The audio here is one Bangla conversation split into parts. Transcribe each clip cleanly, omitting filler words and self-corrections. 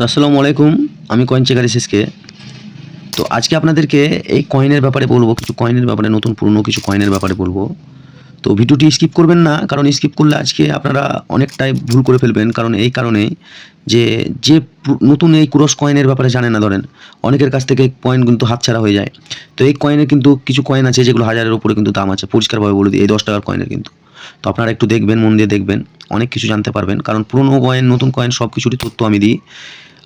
তো আসসালামু আলাইকুম, আমি কয়েন চেকার এসএসকে। তো আজকে আপনাদেরকে এই কয়েনের ব্যাপারে বলবো, কিছু কয়েনের ব্যাপারে, নতুন পুরনো কিছু কয়েনের ব্যাপারে বলবো। তো ভিডিওটি স্কিপ করবেন না, কারণ স্কিপ করলে আজকে আপনারা অনেকটাই ভুল করে ফেলবেন। কারণ এই কারণে যে যে নতুন এই ক্রস কয়েনের ব্যাপারে জানে না, ধরেন অনেকের কাছ থেকে কয়েন কিন্তু হাতছাড়া হয়ে যায়। তো এই কয়েনের কিন্তু কিছু কয়েন আছে যেগুলো হাজারের উপরে কিন্তু দাম আছে, পরিষ্কারভাবে বলে দিই, এই 10 টাকার কয়েনের কিন্তু। তো আপনারা একটু দেখবেন, মন দিয়ে দেখবেন, অনেক কিছু জানতে পারবেন। কারণ পুরনো কয়েন, নতুন কয়েন সব কিছুরই তথ্য আমি দিই।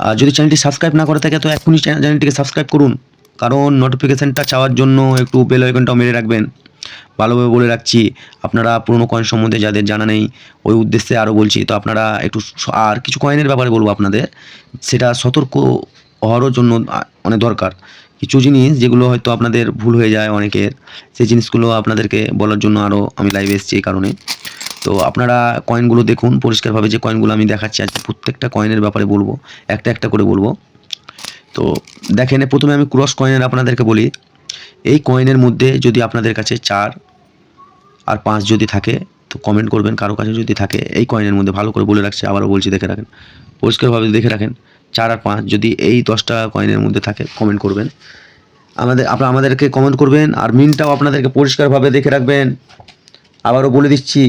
আর যদি চ্যানেলটি সাবস্ক্রাইব না করে থাকে তো এখনই চ্যানেলটিকে সাবস্ক্রাইব করুন, কারণ নোটিফিকেশানটা চাওয়ার জন্য একটু বেল আইকনটাও মেরে রাখবেন। ভালোভাবে বলে রাখছি, আপনারা পুরনো কয়েন সম্বন্ধে যাদের জানা নেই, ওই উদ্দেশ্যে আরও বলছি। তো আপনারা একটু আর কিছু কয়েনের ব্যাপারে বলবো আপনাদের, সেটা সতর্ক হওয়ারও জন্য অনেক দরকার। কিছু জিনিস যেগুলো হয়তো আপনাদের ভুল হয়ে যায় অনেকের, সেই জিনিসগুলো আপনাদেরকে বলার জন্য আরও আমি লাইভে এসেছি এই কারণে। তো আপনারা কয়েনগুলো দেখুন পরিষ্কারভাবে, যে কয়েনগুলো আমি দেখাচ্ছি আজকে প্রত্যেকটা কয়েনের ব্যাপারে বলবো, একটা একটা করে বলবো। তো দেখেন, প্রথমে আমি ক্রস কয়েনের আপনাদেরকে বলি। এই কয়েনের মধ্যে যদি আপনাদের কাছে 4 আর 5 যদি থাকে তো কমেন্ট করবেন, কারো কাছে যদি থাকে এই কয়েনের মধ্যে। ভালো করে বলে রাখছি, আবারও বলছি, দেখে রাখেন, পরিষ্কারভাবে দেখে রাখেন। 4 আর 5 যদি এই 10 টাকা কয়েনের মধ্যে থাকে কমেন্ট করবেন। আপনারা আমাদেরকে কমেন্ট করবেন। আর মিনটাও আপনাদেরকে পরিষ্কারভাবে দেখে রাখবেন। আবারও বলে দিচ্ছি,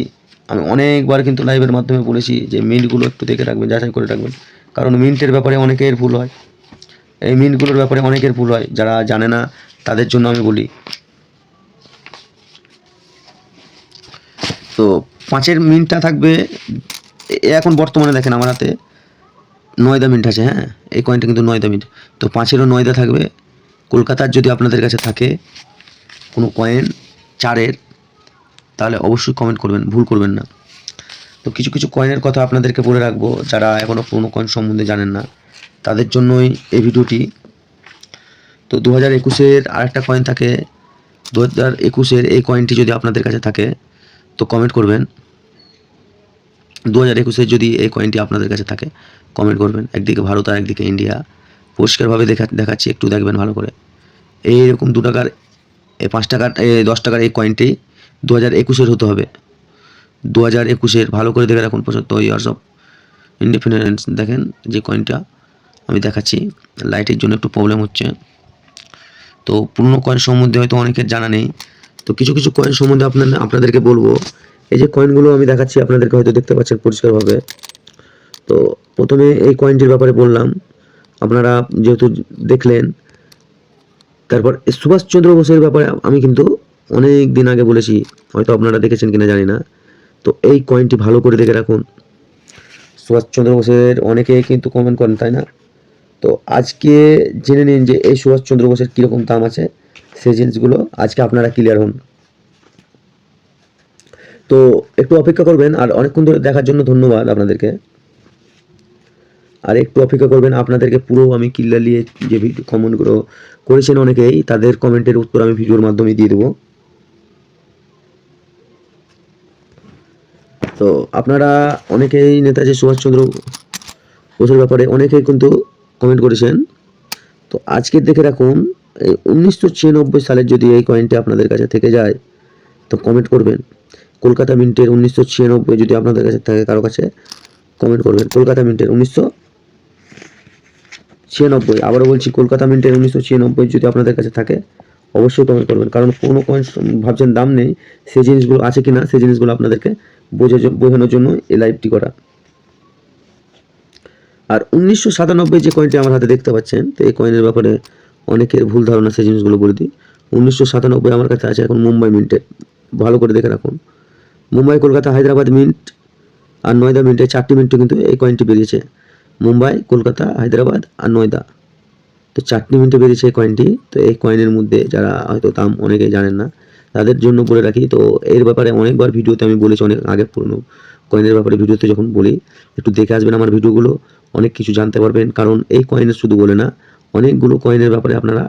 আমি অনেকবার কিন্তু লাইভের মাধ্যমে বলেছি যে মিন্টগুলো একটু দেখে রাখবেন, যাচাই করে রাখবেন। কারণ মিন্টের ব্যাপারে অনেকের ভুল হয়, এই মিন্টগুলোর ব্যাপারে অনেকের ভুল হয়, যারা জানে না তাদের জন্য আমি বলি। তো 5-এর মিন্টটা থাকবে, এখন বর্তমানে দেখেন আমার হাতে 9দা মিন্ট আছে। হ্যাঁ, এই কয়েনটা কিন্তু 9দা মিন্ট। তো 5-এরও 9দা থাকবে। কলকাতার যদি আপনাদের কাছে থাকে কোনো কয়েন 4-এর, তাহলে অবশ্যই কমেন্ট করবেন, ভুল করবেন না। তো কিছু কিছু কয়েনের কথা আপনাদেরকে বলে রাখবো, যারা এখনও পুরনো কয়েন সম্বন্ধে জানেন না তাদের জন্যই এই ভিডিওটি। তো 2021-এর আরেকটা কয়েন থাকে, 2021-এর এই কয়েনটি যদি আপনাদের কাছে থাকে তো কমেন্ট করবেন। 2021-এর যদি এই কয়েনটি আপনাদের কাছে থাকে কমেন্ট করবেন। একদিকে ভারত আর একদিকে ইন্ডিয়া, পরিষ্কারভাবে দেখাচ্ছি, একটু দেখবেন ভালো করে। এইরকম 2 টাকার, 5 টাকার, 10 টাকার এই কয়েনটি 2021-এর হতে হবে। 2021-এর ভালো করে দেখে রাখুন। 75 ইয়ার্স অফ ইন্ডিপেন্ডেন্স, দেখেন যে কয়েনটা আমি দেখাচ্ছি। লাইটের জন্য একটু প্রবলেম হচ্ছে। তো পুরনো কয়েন সম্বন্ধে হয়তো অনেকের জানা নেই, তো কিছু কিছু কয়েন সম্বন্ধে আপনাদেরকে বলবো। এই যে কয়েনগুলো আমি দেখাচ্ছি আপনাদেরকে, হয়তো দেখতে পাচ্ছেন পরিষ্কারভাবে। তো প্রথমে এই কয়েনটির ব্যাপারে বললাম, আপনারা যেহেতু দেখলেন। তারপর সুভাষচন্দ্র বোসের ব্যাপারে আমি কিন্তু অনেক দিন আগে বলেছি, হয়তো আপনারা দেখেছেন কিনা জানি না। তো এই কয়েনটি ভালো করে দেখে রাখুন। সুভাষচন্দ্র বোসের অনেকে কিন্তু কমেন্ট করেন, তাই না? তো আজকে জেনে নিন যে এই সুভাষচন্দ্র বোসের কীরকম দাম আছে, সেই জিনিসগুলো আজকে আপনারা ক্লিয়ার হন। তো একটু অপেক্ষা করবেন, আর অনেকক্ষণ ধরে দেখার জন্য ধন্যবাদ আপনাদেরকে। আর একটু অপেক্ষা করবেন, আপনাদেরকে পুরো আমি ক্লিয়ারলি যে কমেন্টগুলো করেছেন অনেকেই, তাদের কমেন্টের উত্তর আমি ভিডিওর মাধ্যমে দিয়ে দেবো। তো আপনারা অনেকেই নেতাজি সুভাষচন্দ্র বোসের ব্যাপারে অনেকেই কিন্তু কমেন্ট করেছেন। তো আজকের দেখে রাখুন, এই 1996 সালের যদি এই কয়েনটি আপনাদের কাছে থেকে যায় তো কমেন্ট করবেন। কলকাতা মিন্টের 1996 যদি আপনাদের কাছে থাকে, কারো কাছে কমেন্ট করবেন। কলকাতা মিন্টের 1996, আবারও বলছি, কলকাতা মিন্টের 1996 যদি আপনাদের কাছে থাকে অবশ্যই কমেন্ট করবেন। কারণ কোনো কয়েন ভাবছেন দাম নেই, সেই জিনিসগুলো আছে কি না সেই জিনিসগুলো আপনাদেরকে বোঝানোর জন্য এই লাইভটি করা। আর 1997 যে কয়েনটি আমার হাতে দেখতে পাচ্ছেন, তো এই কয়েনের ব্যাপারে অনেকের ভুল ধারণা, সেই জিনিসগুলো বলে দিই। 1997 আমার কাছে আছে এখন মুম্বাই মিন্টের, ভালো করে দেখে রাখুন। মুম্বাই, কলকাতা, হায়দ্রাবাদ মিন্ট আর নয়দা মিন্টের 4টি মিন্টে কিন্তু এই কয়েনটি বেরিয়েছে। মুম্বাই, কলকাতা, হায়দ্রাবাদ আর নয়দা, তো 4টি মিন্টে বেরিয়েছে এই কয়েনটি। তো এই কয়েনের মধ্যে যারা হয়তো দাম অনেকেই জানেন না তাদের জন্য বলে রাখি। তো এর ব্যাপারে অনেকবার ভিডিওতে আমি বলেছি, অনেক আগে পুরনো কয়েনের ব্যাপারে ভিডিওতে যখন বলি, একটু দেখে আসবেন আমার ভিডিওগুলো, অনেক কিছু জানতে পারবেন। কারণ এই কয়েনের শুধু বলে না, অনেকগুলো কয়েনের ব্যাপারে আপনারা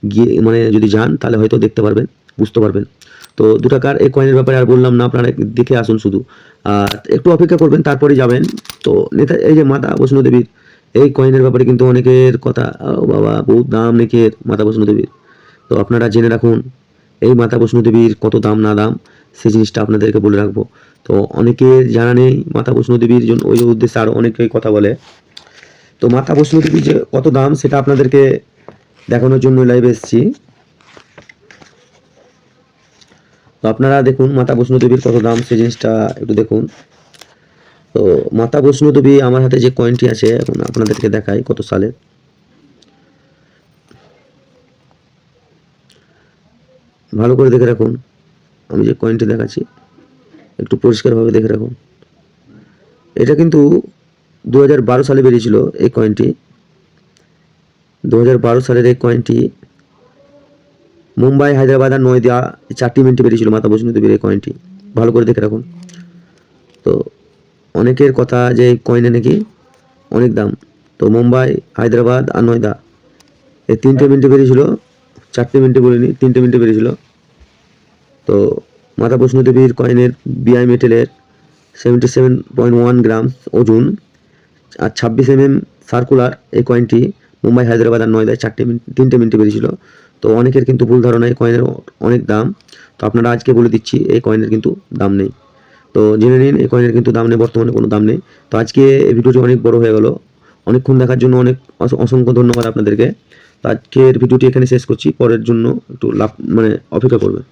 গিয়ে যদি যান তাহলে হয়তো দেখতে পারবেন, বুঝতে পারবেন। তো 2 টাকার এই কয়েনের ব্যাপারে আর বললাম না, আপনারা দেখে আসুন শুধু, আর একটু অপেক্ষা করবেন, তারপরে যাবেন। তো এই যে মাতা বৈষ্ণোদেবীর এই কয়েনের ব্যাপারে কিন্তু অনেকের কথা, বাবা বহুত দাম নাকি এর মাতা বৈষ্ণোদেবীর। তো আপনারা জেনে রাখুন এই মাতা বৈষ্ণোদেবীর কত দাম না দাম, সেই জিনিসটা আপনাদেরকে বলে রাখবো। তো অনেকের জানা নেই মাতা বৈষ্ণোদেবীর জন্য, ওই উদ্দেশ্যে আরও অনেকেই কথা বলে। তো তো মাতা বৈষ্ণো দেবী যে কত দাম সেটা আপনাদেরকে দেখানোর জন্য লাইভে এসেছি। তো আপনারা দেখুন মাতা বৈষ্ণো দেবীর কত দাম সেই জিনিসটা একটু দেখুন। তো মাতা বৈষ্ণো দেবী আমার হাতে যে কয়েনটি আছে এখন আপনাদেরকে দেখাই কত সালে। ভালো করে দেখে রাখুন, আমি যে কয়েনটি দেখাচ্ছি একটু পরিষ্কারভাবে দেখে রাখুন। এটা কিন্তু 2012 সালে বেরিয়েছিল এই কয়েনটি। 2012 সালের এই কয়েনটি মুম্বাই, হায়দ্রাবাদ আর নয়দিয়া 4টি মিনিটে বেরিয়েছিল মাতা বৈষ্ণো দেবীর এই কয়েনটি। ভালো করে দেখে রাখুন। তো অনেকের কথা যে এই কয়েনে নাকি অনেক দাম। তো মুম্বাই, হায়দ্রাবাদ আর নয়দা এই 3টে মিনিটে বেরিয়েছিল, 4টে মিনিটে বলিনি, 3টে মিনিটে বেরিয়েছিল। তো মাতা বৈষ্ণো দেবীর কয়েনের বিআই মেটেলের 77.1 গ্রাম ওজন আর 26 সার্কুলার এই কয়েনটি মুম্বাই, হায়দ্রাবাদ আর নয়দায় 3টে মিনিটে বেরিয়েছিল। তো অনেকের কিন্তু ভুল ধারণা এই কয়েনের অনেক দাম। তো আপনারা আজকে বলে দিচ্ছি এই কয়েনের কিন্তু দাম নেই। তো জেনে নিন এই কয়েনের কিন্তু দাম নেই, বর্তমানে কোনো দাম নেই। তো আজকে এই ভিডিওটি অনেক বড় হয়ে গেল, অনেকক্ষণ দেখার জন্য অনেক অসংখ্য ধন্যবাদ আপনাদেরকে। তো আজকের ভিডিওটি এখানে শেষ করছি, পরের জন্য একটু অপেক্ষা করবেন।